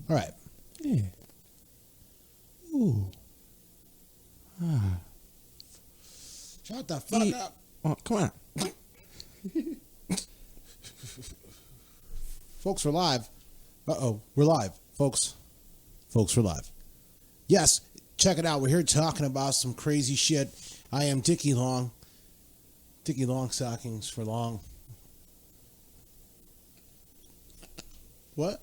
All right. Yeah. Ooh. Ah. Shut the fuck up. Oh, come on. Folks, we're live. Uh-oh, we're live. Folks, we're live. Yes, check it out. We're here talking about some crazy shit. I am Dickie Long. Dickie Long Stockings for long. What?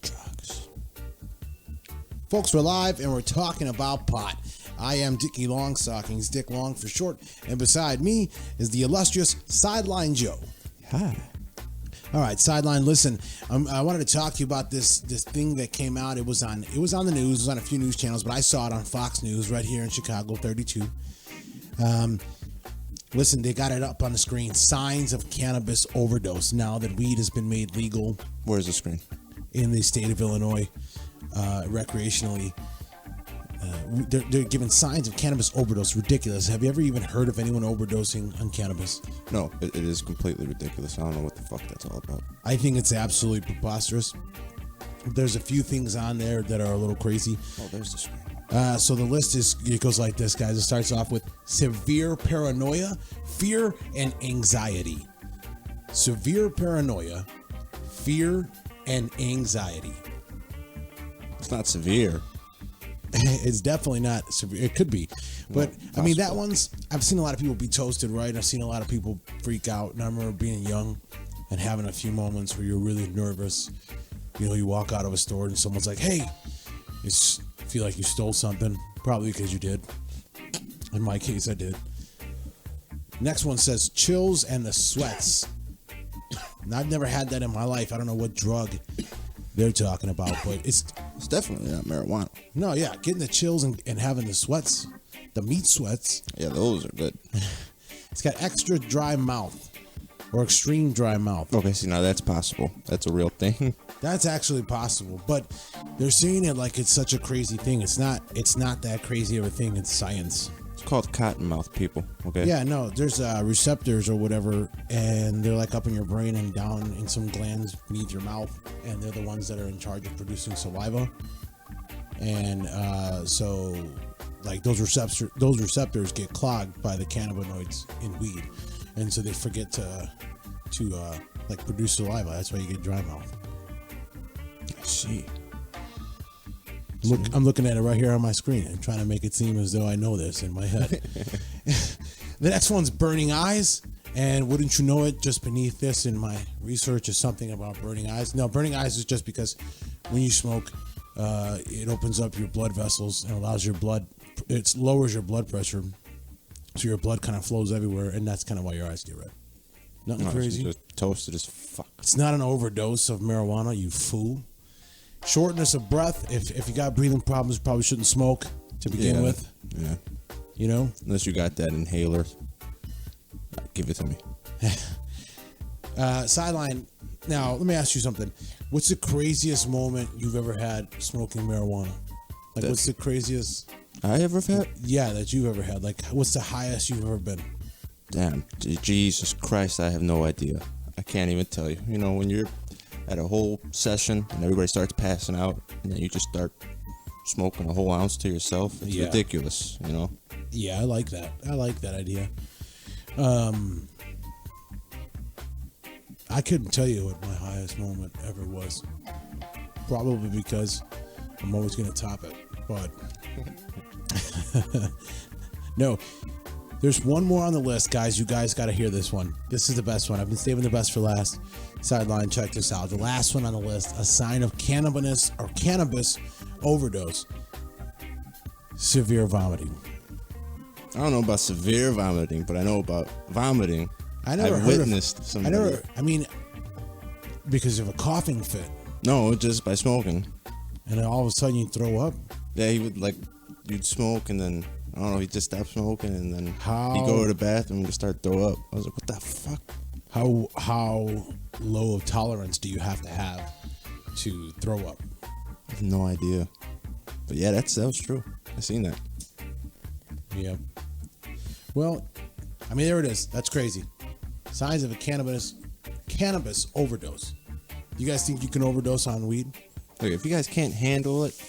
Drugs. Folks, we're live and we're talking about pot. I am Dickie Long Stockings, Dick Long for short, and beside me is the illustrious Sideline Joe. Hi. All right, Sideline. Listen, I wanted to talk to you about this thing that came out. It was on the news. It was on a few news channels, but I saw it on Fox News right here in Chicago 32. Listen, they got it up on the screen. Signs of cannabis overdose now that weed has been made legal. Where's the screen? In the state of Illinois, recreationally. They're giving signs of cannabis overdose. Ridiculous. Have you ever even heard of anyone overdosing on cannabis? No, it is completely ridiculous. I don't know what the fuck that's all about. I think it's absolutely preposterous. There's a few things on there that are a little crazy. Oh, there's the screen. So the list it goes like this, guys. It starts off with severe paranoia, fear, and anxiety. Severe paranoia, fear, and anxiety. It's not severe. It's definitely not severe. It could be. But, I mean, that one's... I've seen a lot of people be toasted, right? I've seen a lot of people freak out. And I remember being young and having a few moments where you're really nervous. You know, you walk out of a store and someone's like, hey, you feel like you stole something. Probably because you did. In my case, I did. Next one says chills and the sweats. And I've never had that in my life. I don't know what drug they're talking about, but it's definitely not marijuana. No, yeah, getting the chills and having the sweats, the meat sweats. Yeah, those are good. It's got extra dry mouth or extreme dry mouth. Okay, see, now that's possible. That's a real thing. That's actually possible, but they're saying it like it's such a crazy thing. It's not that crazy of a thing. It's science. It's called cottonmouth, people. Okay. Yeah, no, there's receptors or whatever, and they're like up in your brain and down in some glands beneath your mouth, and they're the ones that are in charge of producing saliva. And so, like those receptors get clogged by the cannabinoids in weed, and so they forget to like produce saliva. That's why you get dry mouth. I see. Look, I'm looking at it right here on my screen and trying to make it seem as though I know this in my head. The next one's burning eyes. And wouldn't you know it, just beneath this in my research is something about burning eyes. No, burning eyes is just because when you smoke, it opens up your blood vessels and allows your blood, it lowers your blood pressure. So your blood kind of flows everywhere. And that's kind of why your eyes get red. Nothing crazy. Just toasted as fuck. It's not an overdose of marijuana, you fool. Shortness of breath. If you got breathing problems, you probably shouldn't smoke to begin with. Yeah. You know? Unless you got that inhaler. Give it to me. Sideline. Now, let me ask you something. What's the craziest moment you've ever had smoking marijuana? Like, what's the craziest... I ever had? Yeah, that you've ever had. Like, what's the highest you've ever been? Damn. Jesus Christ, I have no idea. I can't even tell you. You know, when you're at a whole session and everybody starts passing out and then you just start smoking a whole ounce to yourself, it's ridiculous, you know? Yeah, I like that. I like that idea. I couldn't tell you what my highest moment ever was. Probably because I'm always going to top it. But no, there's one more on the list, guys. You guys got to hear this one. This is the best one. I've been saving the best for last. Sideline, check this out. The last one on the list, a sign of cannabis overdose. Severe vomiting. I don't know about severe vomiting, but I know about vomiting. I've witnessed somebody. I mean, because of a coughing fit. No, just by smoking. And then all of a sudden you throw up? Yeah, he would you'd smoke and then, I don't know, he'd just stop smoking and then he'd go to the bathroom and just start throw up. I was like, what the fuck? How low of tolerance do you have to throw up? I have no idea. But yeah, that was true. I seen that. Yeah. Well, I mean, there it is. That's crazy. Signs of a cannabis overdose. You guys think you can overdose on weed? Look, if you guys can't handle it,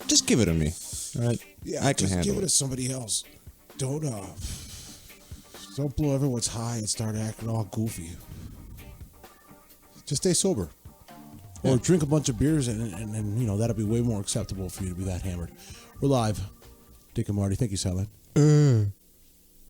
just give it to me. All right? Yeah, I can just handle give it to somebody else. Don't blow everyone's high and start acting all goofy. Just stay sober. Or Yeah. drink a bunch of beers and you know, that'll be way more acceptable for you to be that hammered. We're live. Dick and Marty. Thank you, Salad.